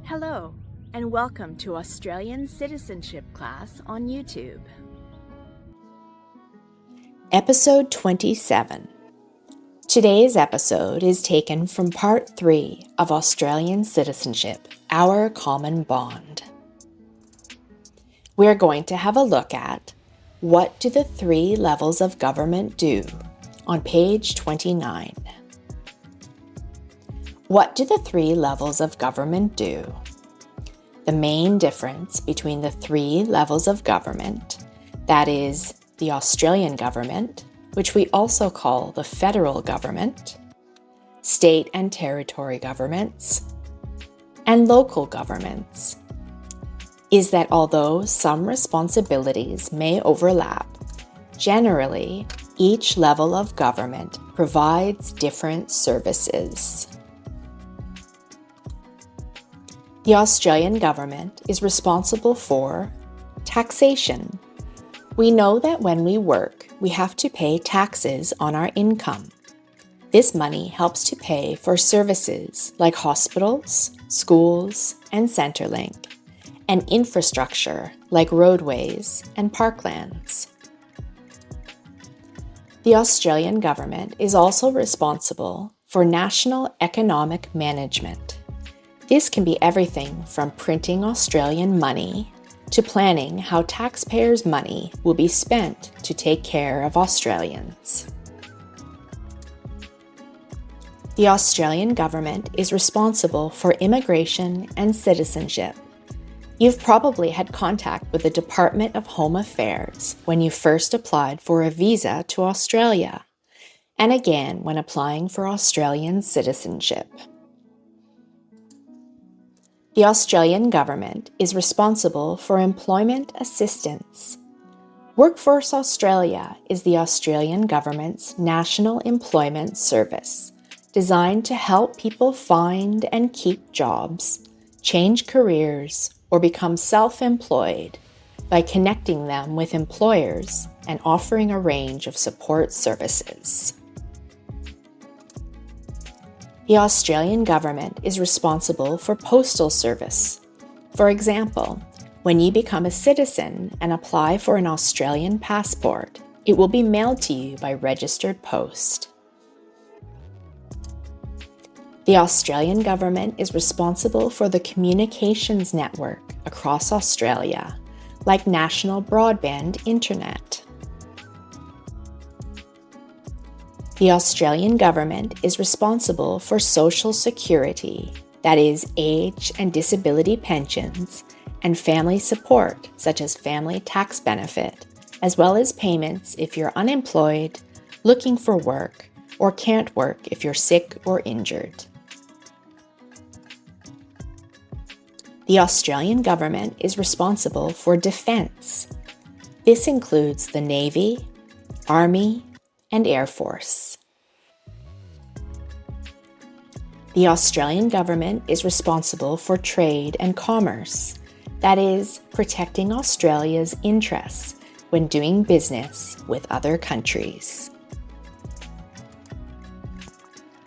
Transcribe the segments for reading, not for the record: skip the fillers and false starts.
Hello, and welcome to Australian Citizenship Class on YouTube. Episode 27. Today's episode is taken from Part 3 of Australian Citizenship, Our Common Bond. We're going to have a look at what do the 3 levels of government do on page 29. What do the 3 levels of government do? The main difference between the 3 levels of government, that is, the Australian government, which we also call the federal government, state and territory governments, and local governments, is that although some responsibilities may overlap, generally, each level of government provides different services. The Australian government is responsible for taxation. We know that when we work, we have to pay taxes on our income. This money helps to pay for services like hospitals, schools, and Centrelink, and infrastructure like roadways and parklands. The Australian government is also responsible for national economic management. This can be everything from printing Australian money to planning how taxpayers' money will be spent to take care of Australians. The Australian government is responsible for immigration and citizenship. You've probably had contact with the Department of Home Affairs when you first applied for a visa to Australia, and again when applying for Australian citizenship. The Australian government is responsible for employment assistance. Workforce Australia is the Australian government's national employment service, designed to help people find and keep jobs, change careers, or become self-employed by connecting them with employers and offering a range of support services. The Australian government is responsible for postal service. For example, when you become a citizen and apply for an Australian passport, it will be mailed to you by registered post. The Australian government is responsible for the communications network across Australia, like national broadband internet. The Australian government is responsible for social security, that is, age and disability pensions, and family support, such as family tax benefit, as well as payments if you're unemployed, looking for work, or can't work if you're sick or injured. The Australian government is responsible for defence. This includes the Navy, Army, and Air Force. The Australian government is responsible for trade and commerce, that is, protecting Australia's interests when doing business with other countries.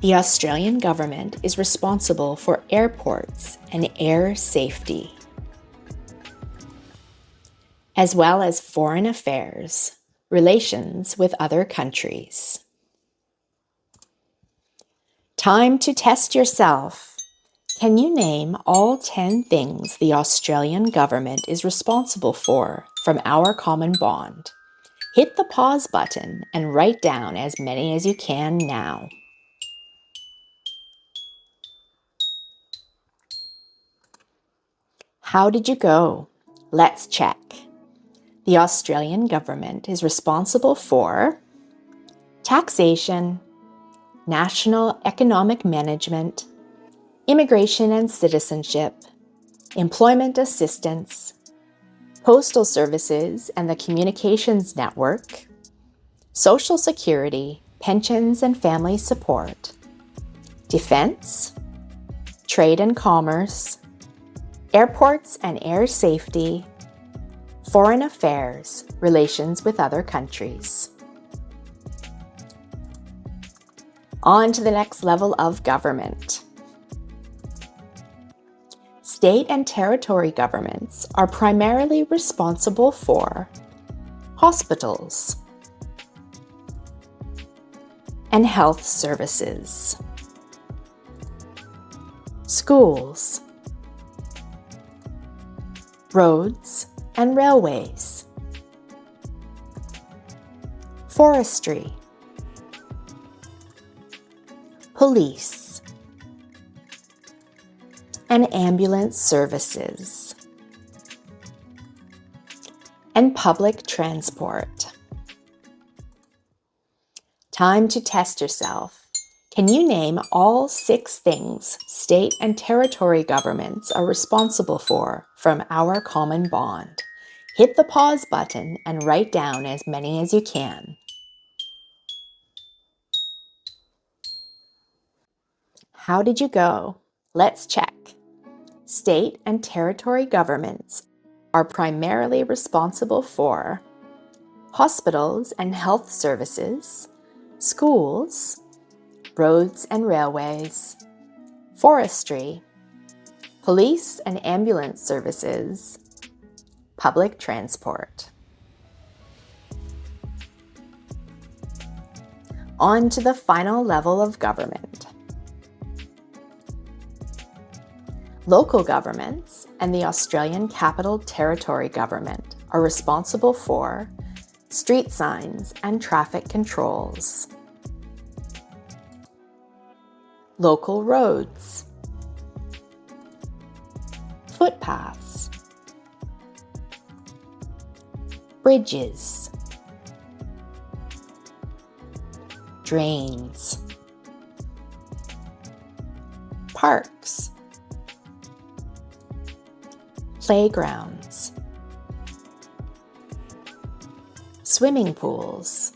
The Australian government is responsible for airports and air safety, as well as foreign affairs, relations with other countries. Time to test yourself. Can you name all 10 things the Australian government is responsible for from Our Common Bond? Hit the pause button and write down as many as you can now. How did you go? Let's check. The Australian government is responsible for taxation, national economic management, immigration and citizenship, employment assistance, postal services and the communications network, social security, pensions and family support, defense, trade and commerce, airports and air safety, foreign affairs, relations with other countries. On to the next level of government. State and territory governments are primarily responsible for hospitals and health services, schools, roads and railways, forestry, police, and ambulance services, and public transport. Time to test yourself. Can you name all 6 things state and territory governments are responsible for from our common bond? Hit the pause button and write down as many as you can. How did you go? Let's check. State and territory governments are primarily responsible for hospitals and health services, schools, roads and railways, forestry, police and ambulance services, public transport. On to the final level of government. Local governments and the Australian Capital Territory Government are responsible for street signs and traffic controls, local roads, footpaths, bridges, drains, parks, playgrounds, swimming pools,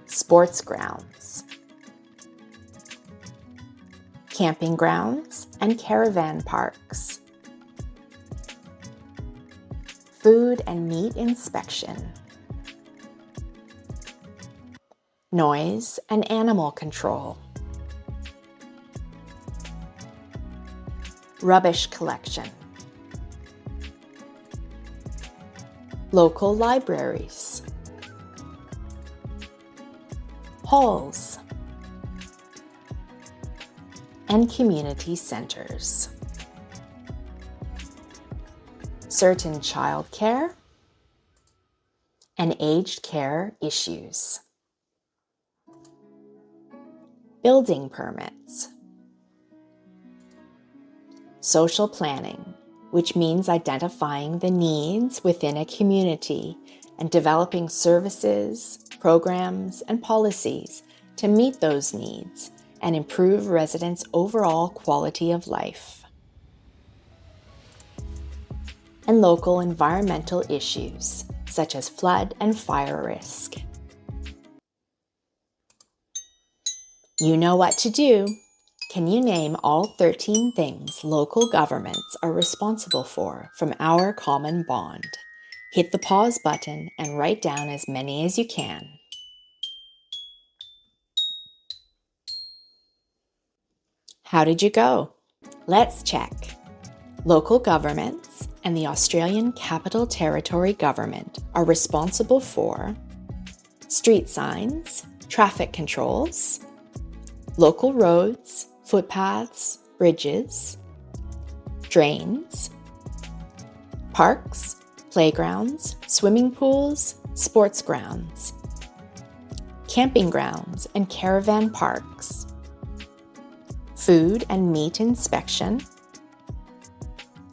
sports grounds, camping grounds and caravan parks, food and meat inspection, noise and animal control, rubbish collection, local libraries, halls, and community centers, certain childcare and aged care issues, building permits, social planning, which means identifying the needs within a community and developing services, programs, and policies to meet those needs and improve residents' overall quality of life. And local environmental issues, such as flood and fire risk. You know what to do. Can you name all 13 things local governments are responsible for from our common bond? Hit the pause button and write down as many as you can. How did you go? Let's check. Local governments and the Australian Capital Territory Government are responsible for street signs, traffic controls, local roads, footpaths, bridges, drains, parks, playgrounds, swimming pools, sports grounds, camping grounds and caravan parks, food and meat inspection,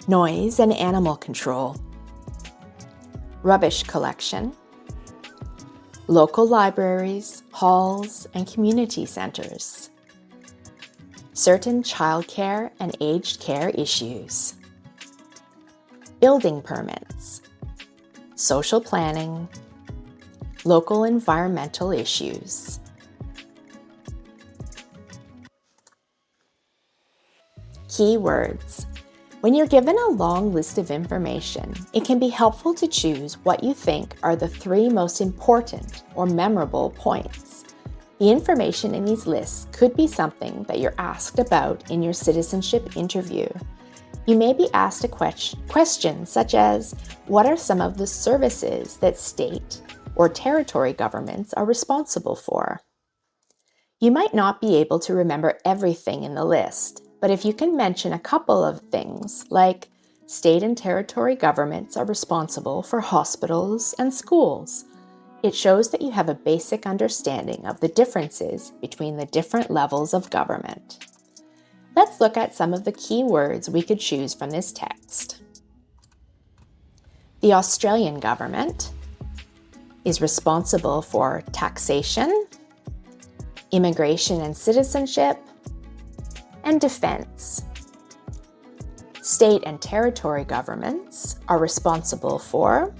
noise and animal control, rubbish collection, local libraries, halls, and community centers, certain childcare and aged care issues, building permits, social planning, local environmental issues. Keywords. When you're given a long list of information, it can be helpful to choose what you think are the 3 most important or memorable points. The information in these lists could be something that you're asked about in your citizenship interview. You may be asked a question such as, what are some of the services that state or territory governments are responsible for? You might not be able to remember everything in the list, but if you can mention a couple of things, like state and territory governments are responsible for hospitals and schools, it shows that you have a basic understanding of the differences between the different levels of government. Let's look at some of the key words we could choose from this text. The Australian government is responsible for taxation, immigration and citizenship, and defense. State and territory governments are responsible for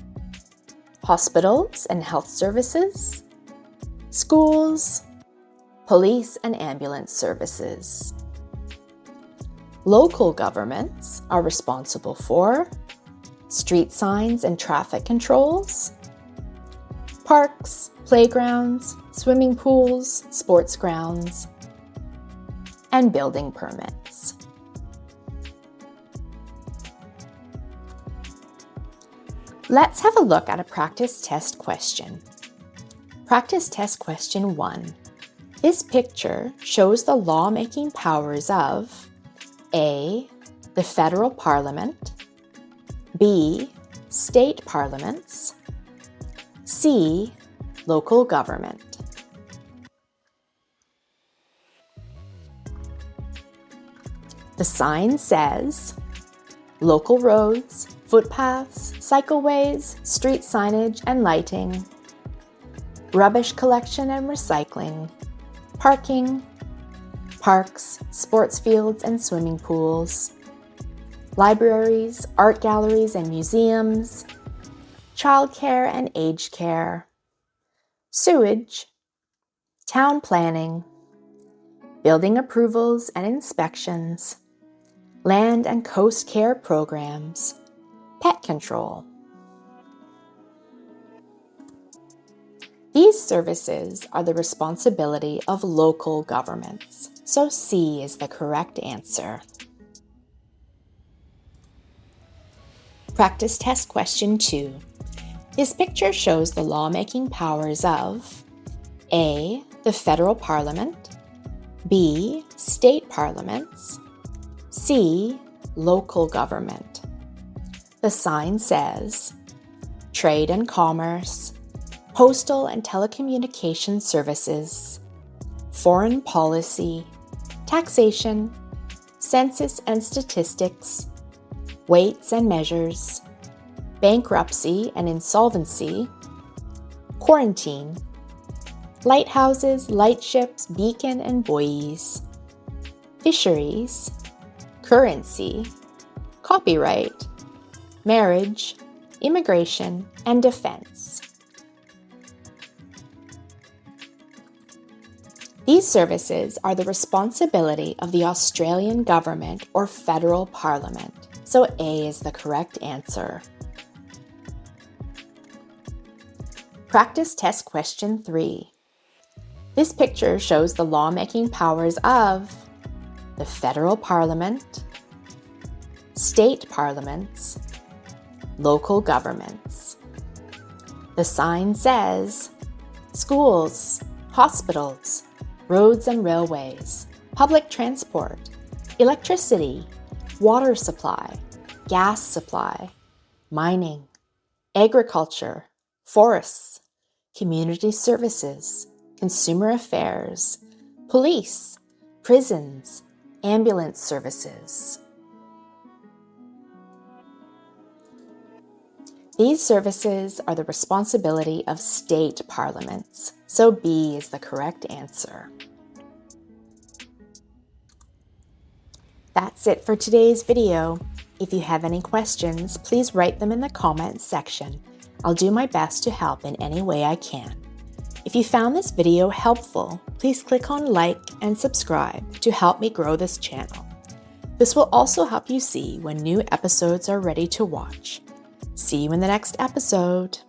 hospitals and health services, schools, police and ambulance services. Local governments are responsible for street signs and traffic controls, parks, playgrounds, swimming pools, sports grounds, and building permits. Let's have a look at a practice test question. Practice test question 1. This picture shows the lawmaking powers of A, the federal parliament, B, state parliaments, C, local government. The sign says local roads, footpaths, cycleways, street signage and lighting, rubbish collection and recycling, parking, parks, sports fields and swimming pools, libraries, art galleries and museums, childcare and aged care, sewage, town planning, building approvals and inspections, land and coast care programs, pet control. These services are the responsibility of local governments, so C is the correct answer. Practice test question 2. This picture shows the lawmaking powers of A, the federal parliament, B, state parliaments, C, local government. The sign says trade and commerce, postal and telecommunication services, foreign policy, taxation, census and statistics, weights and measures, bankruptcy and insolvency, quarantine, lighthouses, lightships, beacon and buoys, fisheries, currency, copyright, marriage, immigration, and defense. These services are the responsibility of the Australian government or federal parliament, so A is the correct answer. Practice test question 3. This picture shows the lawmaking powers of the federal parliament, state parliaments, local governments. The sign says schools, hospitals, roads and railways, public transport, electricity, water supply, gas supply, mining, agriculture, forests, community services, consumer affairs, police, prisons, ambulance services. These services are the responsibility of state parliaments, so B is the correct answer. That's it for today's video. If you have any questions, please write them in the comments section. I'll do my best to help in any way I can. If you found this video helpful, please click on like and subscribe to help me grow this channel. This will also help you see when new episodes are ready to watch. See you in the next episode.